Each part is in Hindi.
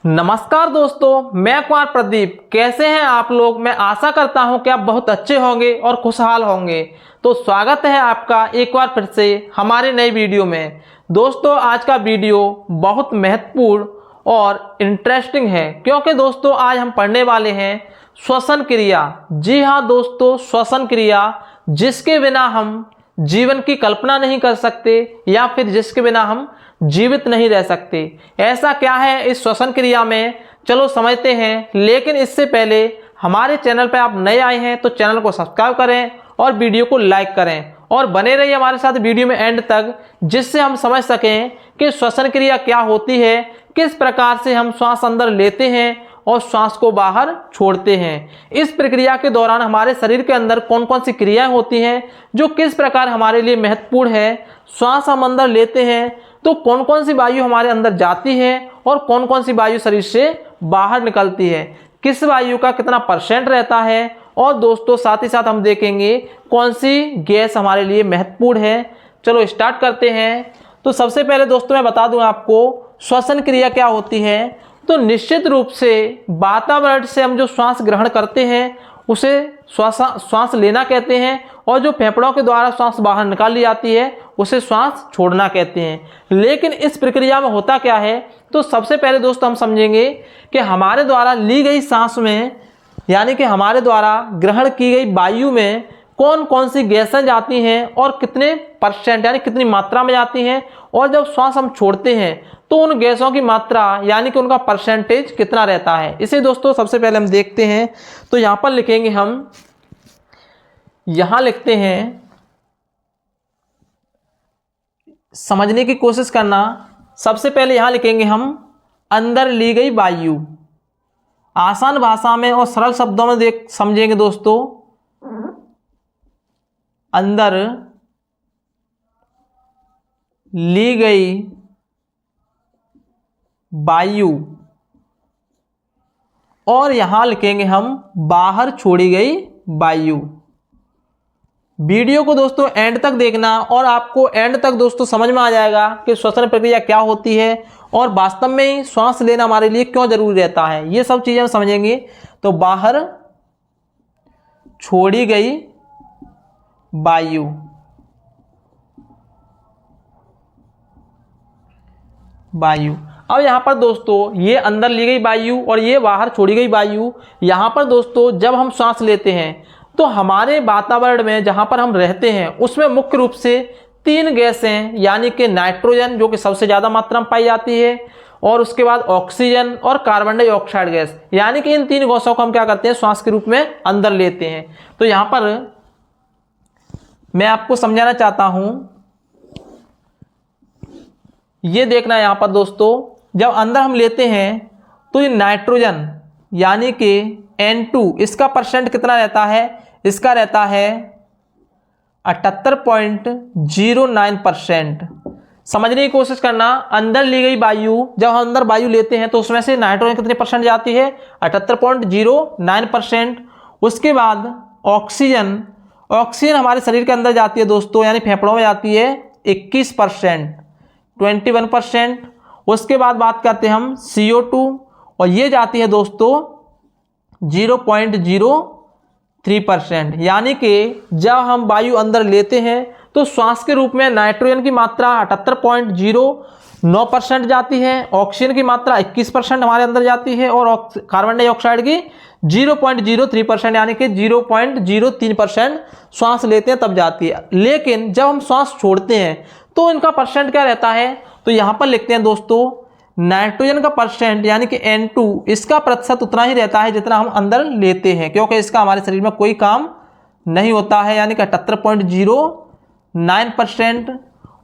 नमस्कार दोस्तों, मैं कुमार प्रदीप। कैसे हैं आप लोग। मैं आशा करता हूं कि आप बहुत अच्छे होंगे और खुशहाल होंगे। तो स्वागत है आपका एक बार फिर से हमारे नई वीडियो में। दोस्तों, आज का वीडियो बहुत महत्वपूर्ण और इंटरेस्टिंग है, क्योंकि दोस्तों आज हम पढ़ने वाले हैं श्वसन क्रिया। जी हाँ दोस्तों, श्वसन क्रिया, जिसके बिना हम जीवन की कल्पना नहीं कर सकते या फिर जिसके बिना हम जीवित नहीं रह सकते। ऐसा क्या है इस श्वसन क्रिया में, चलो समझते हैं। लेकिन इससे पहले हमारे चैनल पर आप नए आए हैं तो चैनल को सब्सक्राइब करें और वीडियो को लाइक करें और बने रहिए हमारे साथ वीडियो में एंड तक, जिससे हम समझ सकें कि श्वसन क्रिया क्या होती है, किस प्रकार से हम श्वास अंदर लेते हैं और श्वास को बाहर छोड़ते हैं। इस प्रक्रिया के दौरान हमारे शरीर के अंदर कौन कौन सी क्रियाएं होती हैं जो किस प्रकार हमारे लिए महत्वपूर्ण है। श्वास हम अंदर लेते हैं तो कौन कौन सी वायु हमारे अंदर जाती है और कौन कौन सी वायु शरीर से बाहर निकलती है, किस वायु का कितना % रहता है। और दोस्तों साथ ही साथ हम देखेंगे कौन सी गैस हमारे लिए महत्वपूर्ण है। चलो स्टार्ट करते हैं। तो सबसे पहले दोस्तों मैं बता दूं आपको श्वसन क्रिया क्या होती है। तो निश्चित रूप से वातावरण से हम जो श्वास ग्रहण करते हैं उसे श्वास लेना कहते हैं, और जो फेफड़ों के द्वारा श्वास बाहर निकाल ली जाती है उसे श्वास छोड़ना कहते हैं। लेकिन इस प्रक्रिया में होता क्या है, तो सबसे पहले दोस्तों हम समझेंगे कि हमारे द्वारा ली गई सांस में, यानी कि हमारे द्वारा ग्रहण की गई वायु में कौन कौन सी गैसें जाती हैं और कितने % यानी कितनी मात्रा में जाती हैं, और जब श्वास हम छोड़ते हैं तो उन गैसों की मात्रा यानी कि उनका % कितना रहता है। इसे दोस्तों सबसे पहले हम देखते हैं। तो यहाँ पर लिखेंगे, हम यहाँ लिखते हैं, समझने की कोशिश करना। सबसे पहले यहाँ लिखेंगे हम अंदर ली गई वायु। आसान भाषा में और सरल शब्दों में समझेंगे दोस्तों, अंदर ली गई वायु, और यहां लिखेंगे हम बाहर छोड़ी गई वायु। वीडियो को दोस्तों एंड तक देखना और आपको एंड तक दोस्तों समझ में आ जाएगा कि श्वसन प्रक्रिया क्या होती है और वास्तव में ही श्वास लेना हमारे लिए क्यों जरूरी रहता है। ये सब चीजें हम समझेंगे। तो बाहर छोड़ी गई वायु, अब यहाँ पर दोस्तों ये अंदर ली गई वायु और ये बाहर छोड़ी गई वायु। यहाँ पर दोस्तों जब हम सांस लेते हैं तो हमारे वातावरण में जहाँ पर हम रहते हैं उसमें मुख्य रूप से 3 गैसें, यानी कि नाइट्रोजन जो कि सबसे ज़्यादा मात्रा में पाई जाती है, और उसके बाद ऑक्सीजन और कार्बन डाइऑक्साइड गैस, यानी कि इन 3 गैसों को हम क्या करते हैं, श्वास के रूप में अंदर लेते हैं। तो यहाँ पर मैं आपको समझाना चाहता हूँ, ये देखना यहाँ पर दोस्तों, जब अंदर हम लेते हैं तो ये नाइट्रोजन यानी कि N2, इसका % कितना रहता है, इसका रहता है 78.09%। समझने की कोशिश करना, अंदर ली गई वायु, जब हम अंदर वायु लेते हैं तो उसमें से नाइट्रोजन कितने % जाती है, 78.09%। उसके बाद ऑक्सीजन हमारे शरीर के अंदर जाती है दोस्तों, यानी फेफड़ों में जाती है 21%, 21%। उसके बाद बात करते हैं हम CO2, और ये जाती है दोस्तों 0.03%। यानी कि जब हम वायु अंदर लेते हैं तो श्वास के रूप में नाइट्रोजन की मात्रा 78.09% जाती है, ऑक्सीजन की मात्रा 21% हमारे अंदर जाती है, और कार्बन डाइऑक्साइड की 0.03% यानी कि 0.03% श्वास लेते हैं तब जाती है। लेकिन जब हम श्वास छोड़ते हैं तो इनका % क्या रहता है, तो यहाँ पर लिखते हैं दोस्तों, नाइट्रोजन का % यानी कि N2, इसका % उतना ही रहता है जितना हम अंदर लेते हैं, क्योंकि इसका हमारे शरीर में कोई काम नहीं होता है, यानी कि 78.09%।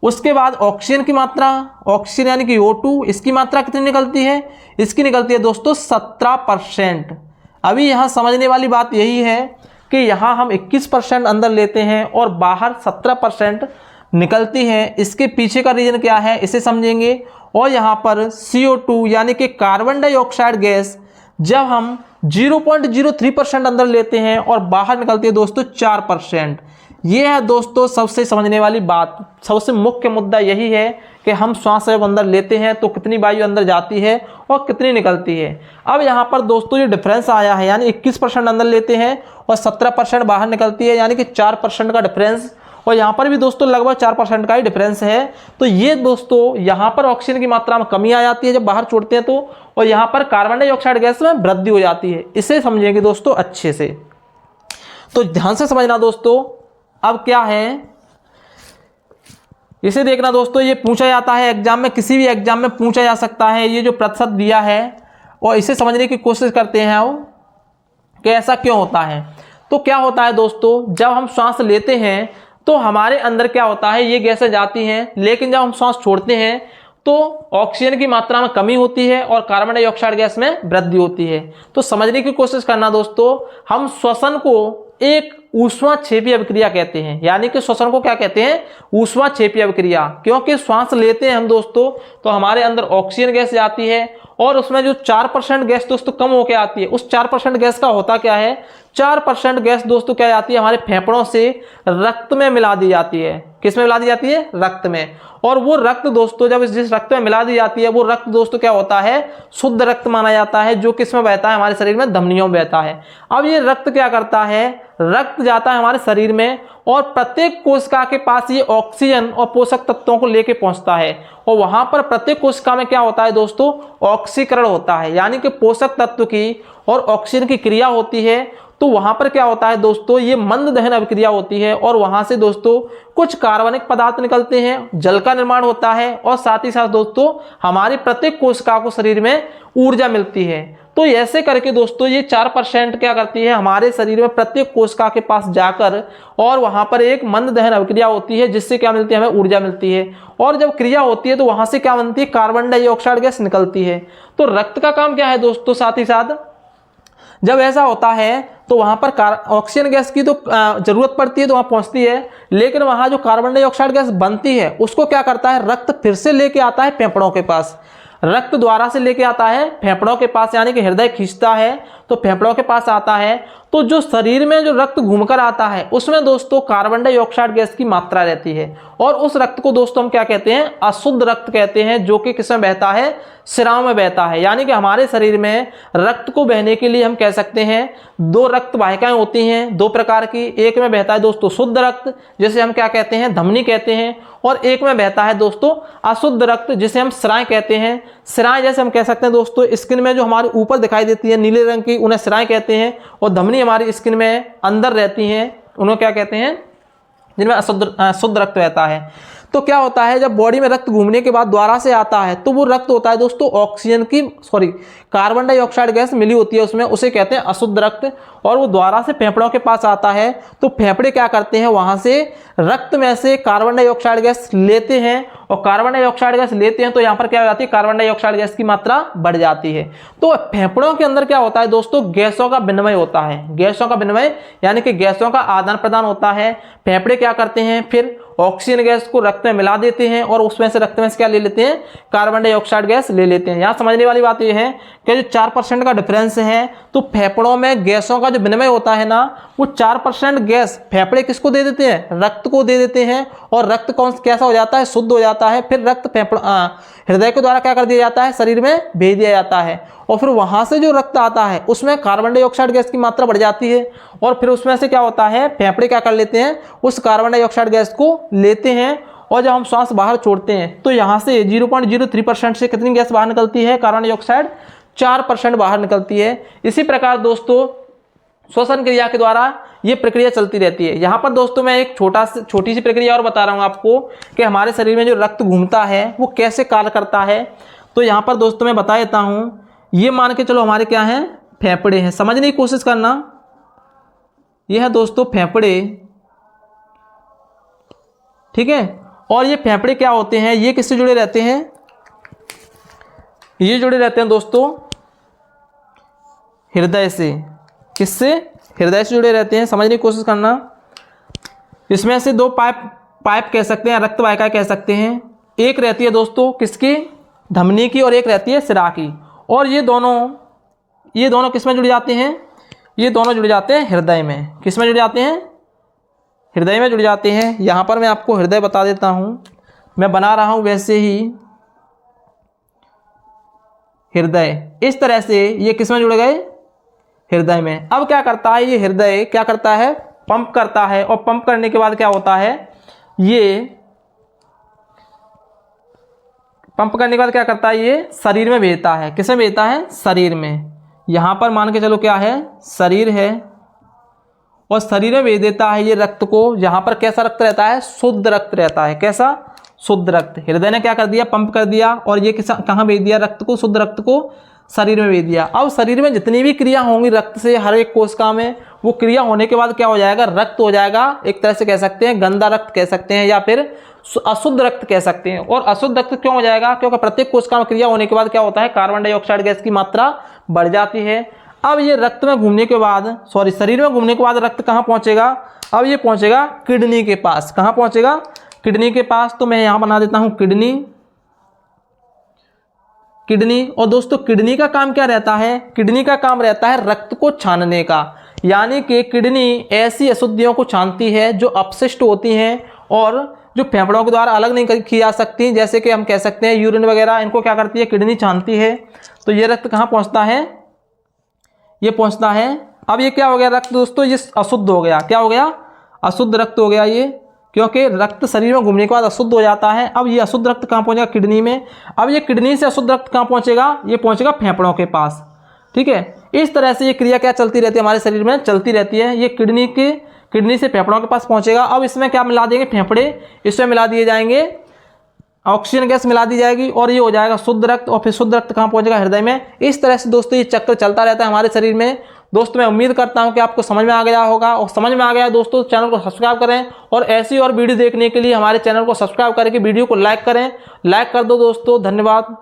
उसके बाद ऑक्सीजन की मात्रा, ऑक्सीजन यानी कि O2, इसकी मात्रा कितनी निकलती है, इसकी निकलती है दोस्तों 17%। अभी यहाँ समझने वाली बात यही है कि यहाँ हम 21% अंदर लेते हैं और बाहर 17% निकलती है। इसके पीछे का रीजन क्या है इसे समझेंगे। और यहाँ पर CO2 यानी कि कार्बन डाइऑक्साइड गैस, जब हम 0.03% अंदर लेते हैं और बाहर निकलती है दोस्तों 4%। ये है दोस्तों सबसे समझने वाली बात, सबसे मुख्य मुद्दा यही है कि हम श्वास जब अंदर लेते हैं तो कितनी वायु अंदर जाती है और कितनी निकलती है। अब यहाँ पर दोस्तों ये डिफरेंस आया है, यानी 21% अंदर लेते हैं और 17% बाहर निकलती है, यानी कि 4% का डिफरेंस। और यहाँ पर भी दोस्तों लगभग 4% का ही डिफरेंस है। तो ये दोस्तों यहाँ पर ऑक्सीजन की मात्रा में कमी आ जाती है जब बाहर छोड़ते हैं तो, और यहाँ पर कार्बन डाइऑक्साइड गैस में वृद्धि हो जाती है। इसे समझेंगे दोस्तों अच्छे से, तो ध्यान से समझना दोस्तों। अब क्या है इसे देखना दोस्तों, ये पूछा जाता है एग्जाम में, किसी भी एग्जाम में पूछा जा सकता है, ये जो प्रतिशत दिया है और इसे समझने की कोशिश करते हैं हम कि ऐसा क्यों होता है। तो क्या होता है दोस्तों, जब हम श्वास लेते हैं तो हमारे अंदर क्या होता है, ये गैसें जाती हैं, लेकिन जब हम श्वास छोड़ते हैं तो ऑक्सीजन की मात्रा में कमी होती है और कार्बन डाइऑक्साइड गैस में वृद्धि होती है। तो समझने की कोशिश करना दोस्तों, हम श्वसन को एक ऊष्माक्षेपी अभिक्रिया कहते हैं, यानी कि श्वसन को क्या कहते हैं, ऊष्माक्षेपी अभिक्रिया। क्योंकि श्वास लेते हैं हम दोस्तों तो हमारे अंदर ऑक्सीजन गैस जाती है और उसमें जो 4% गैस दोस्तों कम होकर आती है, उस 4% गैस का होता क्या है, 4% गैस दोस्तों क्या जाती है हमारे फेफड़ों से रक्त में मिला दी जाती है। किस में मिला दी जाती है, रक्त में। और वो रक्त दोस्तों जब जिस रक्त में मिला दी जाती है वो रक्त दोस्तों क्या होता है, शुद्ध रक्त माना जाता है, जो किस में बहता है, हमारे शरीर में धमनियों में बहता है। अब ये रक्त क्या करता है, रक्त जाता है हमारे शरीर में और प्रत्येक कोशिका के पास ये ऑक्सीजन और पोषक तत्वों को लेके पहुंचता है और वहां पर प्रत्येक कोशिका में क्या होता है दोस्तों, ऑक्सीकरण होता है, यानी कि पोषक तत्व की और ऑक्सीजन की क्रिया होती है। तो वहां पर क्या होता है दोस्तों, ये मंद दहन अभिक्रिया होती है और वहां से दोस्तों कुछ कार्बनिक पदार्थ निकलते हैं, जल का निर्माण होता है और साथ ही साथ दोस्तों हमारी प्रत्येक कोशिका को शरीर में ऊर्जा मिलती है। तो ऐसे करके दोस्तों ये 4% क्या करती है, हमारे शरीर में प्रत्येक कोशिका के पास जाकर और वहां पर एक मंद दहन अभिक्रिया होती है, जिससे क्या मिलती है, हमें ऊर्जा मिलती है। और जब क्रिया होती है तो वहां से क्या बनती है, कार्बन डाइऑक्साइड गैस निकलती है। तो रक्त का काम क्या है दोस्तों, साथ ही साथ जब ऐसा होता है तो वहां पर ऑक्सीजन गैस की तो जरूरत पड़ती है तो वहां पहुंचती है, लेकिन वहां जो कार्बन डाइऑक्साइड गैस बनती है उसको क्या करता है, रक्त फिर से लेके आता है फेफड़ों के पास, रक्त द्वारा से लेके आता है फेफड़ों के पास, यानी कि हृदय खींचता है तो फेफड़ों के पास आता है। तो जो शरीर में जो रक्त घूमकर आता है उसमें दोस्तों कार्बन डाइऑक्साइड गैस की मात्रा रहती है और उस रक्त को दोस्तों हम क्या कहते हैं, अशुद्ध रक्त कहते हैं, जो कि किसमें बहता है, सिराओं में बहता है। यानी कि हमारे शरीर में रक्त को बहने के लिए हम कह सकते हैं 2 रक्त वाहिकाएं होती हैं, 2 प्रकार की। एक में बहता है दोस्तों शुद्ध रक्त, जिसे हम क्या कहते हैं, धमनी कहते हैं, और एक में बहता है दोस्तों अशुद्ध रक्त, जिसे हम सिराएं कहते हैं। सिराएं जैसे हम कह सकते हैं दोस्तों स्किन में जो हमारे ऊपर दिखाई देती है नीले रंग की, उन्हें सिराएं कहते हैं, और धमनी हमारी स्किन में अंदर रहती हैं, उन्हें क्या कहते हैं, जिनमें शुद्ध रक्त रहता है। तो क्या होता है, जब बॉडी में रक्त घूमने के बाद द्वारा से आता है तो वो रक्त होता है दोस्तों ऑक्सीजन की कार्बन डाइऑक्साइड गैस मिली होती है उसमें, उसे कहते हैं अशुद्ध रक्त, और वो द्वारा से फेफड़ों के पास आता है। तो फेफड़े क्या करते हैं, वहां से रक्त में से कार्बन डाइऑक्साइड गैस लेते हैं, और कार्बन डाइऑक्साइड गैस लेते हैं तो यहाँ पर क्या हो जाती है, कार्बन डाइऑक्साइड गैस की मात्रा बढ़ जाती है। तो फेफड़ों के अंदर क्या होता है दोस्तों, गैसों का विनिमय होता है, गैसों का विनिमय यानी कि गैसों का आदान प्रदान होता है। फेफड़े क्या करते हैं, फिर ऑक्सीजन गैस को रक्त में मिला देते हैं और उसमें से रक्त में से क्या ले लेते हैं, कार्बन डाइऑक्साइड गैस ले लेते हैं। यहाँ समझने वाली बात यह है कि जो 4% का डिफरेंस है, तो फेफड़ों में गैसों का जो विनिमय होता है ना, वो 4% गैस फेफड़े किसको दे देते हैं, रक्त को दे देते हैं, और रक्त कौन कैसा हो जाता है, शुद्ध हो जाता है। फिर रक्त हृदय के द्वारा क्या कर दिया जाता है, शरीर में भेज दिया जाता है, और फिर वहां से जो रक्त आता है उसमें कार्बन डाइऑक्साइड गैस की मात्रा बढ़ जाती है, और फिर उसमें से क्या होता है, फेफड़े क्या कर लेते हैं, उस कार्बन डाइऑक्साइड गैस को लेते हैं, और जब हम श्वास बाहर छोड़ते हैं तो यहाँ से 0.03% से कितनी गैस बाहर निकलती है, कार्बन डाइऑक्साइड 4% बाहर निकलती है। इसी प्रकार दोस्तों श्वसन क्रिया के द्वारा ये प्रक्रिया चलती रहती है। यहाँ पर दोस्तों मैं एक छोटी सी प्रक्रिया और बता रहा हूँ आपको कि हमारे शरीर में जो रक्त घूमता है वो कैसे कार्य करता है। तो यहाँ पर दोस्तों मैं बता देता हूँ, ये मान के चलो हमारे क्या हैं, फेफड़े हैं, समझने की कोशिश करना। ये है दोस्तों फेफड़े, ठीक है। और ये फेफड़े क्या होते हैं, ये किससे जुड़े रहते हैं, ये जुड़े रहते हैं दोस्तों हृदय से। किससे, हृदय से जुड़े रहते हैं, समझने की कोशिश करना। इसमें से 2 पाइप कह सकते हैं, रक्त वाहिका कह सकते हैं। एक रहती है दोस्तों किसकी, धमनी की, और एक रहती है सिरा की। और ये दोनों किस में जुड़ जाते हैं, ये दोनों जुड़ जाते हैं हृदय में। किस में जुड़ जाते हैं, हृदय में जुड़ जाते हैं। यहाँ पर मैं आपको हृदय बता देता हूँ, मैं बना रहा हूँ वैसे ही हृदय। इस तरह से ये किस में जुड़ गए, हृदय में। अब क्या करता है ये हृदय, क्या करता है, पंप करता है, और पंप करने के बाद क्या होता है, ये पंप करने के बाद क्या करता है, ये शरीर में भेजता है। किसमें भेजता है, शरीर में। यहाँ पर मान के चलो क्या है, शरीर है, और शरीर में भेज देता है ये रक्त को। यहाँ पर कैसा रक्त रहता है, शुद्ध रक्त रहता है। कैसा, शुद्ध रक्त। हृदय ने क्या कर दिया, पंप कर दिया, और ये कहाँ भेज दिया, रक्त को, शुद्ध रक्त को शरीर में भेज दिया। अब शरीर में जितनी भी क्रिया होंगी रक्त से, हर एक कोशिका में, वो क्रिया होने के बाद क्या हो जाएगा, रक्त हो जाएगा। एक तरह से कह सकते हैं गंदा रक्त कह सकते हैं, या फिर अशुद्ध रक्त कह सकते हैं। और अशुद्ध रक्त क्यों हो जाएगा, क्योंकि प्रत्येक कोशिका में क्रिया होने के बाद क्या होता है, कार्बन डाइऑक्साइड गैस की मात्रा बढ़ जाती है। अब ये रक्त में घूमने के बाद, शरीर में घूमने के बाद रक्त कहाँ पहुंचेगा, अब ये पहुंचेगा किडनी के पास। कहाँ पहुंचेगा, किडनी के पास। तो मैं यहां बना देता हूं किडनी, किडनी। और दोस्तों किडनी का काम क्या रहता है, किडनी का काम रहता है रक्त को छानने का। यानी कि किडनी ऐसी अशुद्धियों को छानती है जो अपशिष्ट होती हैं और जो फेफड़ों के द्वारा अलग नहीं की जा सकती, जैसे कि हम कह सकते हैं यूरिन वगैरह, इनको क्या करती है, किडनी छानती है। तो ये रक्त कहाँ पहुंचता है, ये पहुंचता है। अब ये क्या हो गया रक्त दोस्तों, ये अशुद्ध हो गया। क्या हो गया, अशुद्ध रक्त हो गया ये, क्योंकि रक्त शरीर में घूमने के बाद अशुद्ध हो जाता है। अब ये अशुद्ध रक्त कहाँ पहुंचेगा, किडनी में। अब ये किडनी से अशुद्ध रक्त कहाँ पहुंचेगा, ये पहुंचेगा फेफड़ों के पास। ठीक है, इस तरह से ये क्रिया क्या चलती रहती है, हमारे शरीर में चलती रहती है। ये किडनी से फेफड़ों के पास पहुंचेगा। अब इसमें क्या मिला देंगे, फेफड़े, इसमें मिला दिए जाएंगे, ऑक्सीजन गैस मिला दी जाएगी, और ये हो जाएगा शुद्ध रक्त। और फिर शुद्ध रक्त कहाँ पहुंचेगा, हृदय में। इस तरह से दोस्तों ये चक्र चलता रहता है हमारे शरीर में। दोस्तों मैं उम्मीद करता हूं कि आपको समझ में आ गया होगा, और समझ में आ गया दोस्तों चैनल को सब्सक्राइब करें, और ऐसी और वीडियो देखने के लिए हमारे चैनल को सब्सक्राइब करके वीडियो को लाइक करें। लाइक कर दो दोस्तों, धन्यवाद।